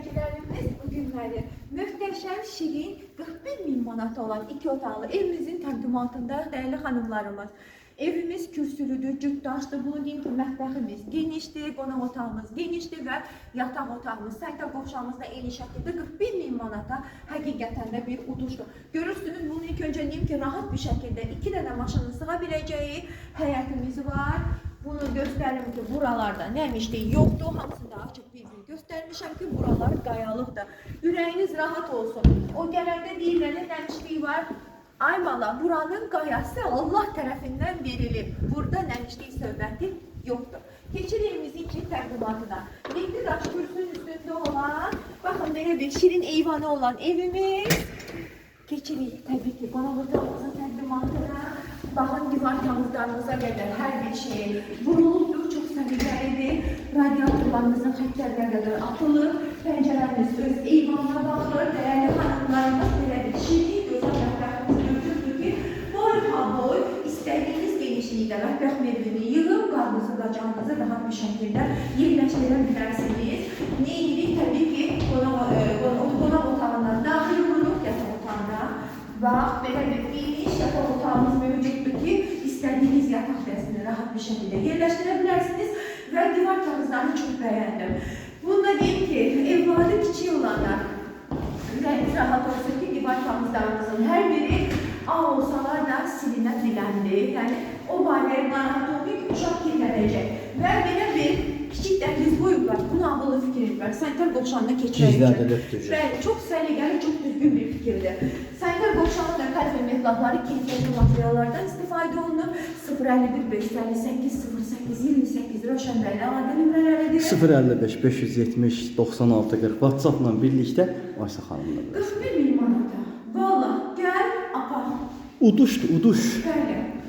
izləyicilərimiz bu günləri möhtəşəm, şirin, 41.000 manata olan 2 otaqlı evimizin təqdimatında dəyərli xanımlarımız. Evimiz kürsülüdür, cütdaşdır. Bunu deyim ki, mətbəximiz genişdir, qonaq otağımız genişdir və yataq otağımız, sanitar qovşağımız da eyni şəkildə 41.000 manata həqiqətən də bir uduşdur. Görürsünüz, bunu ilk öncə deyim ki, rahat bir şəkildə 2 dənə maşının sığa biləcəyi həyətimiz var. Bunu göstərim ki, buralarda nəmişlik yoxdur. Hamısını da açıq bir göstərmişəm ki, buralar qayalıqdır. Ürəyiniz rahat olsun. O gələndə deyirlər, nəmişlik var. Ay bala, buranın qayası Allah tərəfindən verilib. Burada nəmişlik söhbəti yoxdur. Keçir evimizin iki təqdimatına. Renkli daş kürsünün üstündə olan, baxın belə bir şirin eyvanı olan evimiz. Keçirik təbii ki, qonaq otağımızın təqdimatına. Baxın, divar kağızlarımıza qədər hər bir şey vurulubdur, çox səliqəlidir. Radiatorlarımızın xəttlərə qədər atılır. Pəncərəmiz öz eyvanına baxır. Dəyərli xanımlarımız belə bir şirin, gözəl mətbəximiz mövcuddur ki, boy istədiyiniz genişlikdə mətbəx mebelini yığıb, qarnınızı da canınızı rahat bir şəkildə yerləşdirə bilərsiniz. Ne edirik? Təbii ki, qonaq otağından daxil oluruq, yataq otağına. Bax, belə bir geniş yataq otağımız mövcuddur ki, istədiyiniz yataq dəstini rahat bir şəkildə yerləşdirə bilərsiniz və divar kağızlarını çox bəyəndim. Bunu da deyim ki, evladı kiçik olanlar ürəyiniz rahat olsun ki, divar kağızlarımızın hər biri ağ olsalar da silinə biləndir. Yəni, o barəyə narahat olmayın ki, uşaq kirlədəcək. Və belə bir kiçik dəhliz qoyublar, bunu ağıllı fikir var. Sanitar qovşağına keçirək üçün. Bəli, çox səliqəli, çox düzgün bir fikirdir. Sanitar qovşağının da kalifə metlaqları keyfiyyətli materiallardan istifadə olunur. 051 558 08 28 Rövşənbəyli əlaqə nömrələridir. 055 570 96 40 WhatsApp-la birlikdə Ayşə xanımla. 41.000 manata. Valla, gəl, apar. Uduşdur, uduş. Bəli.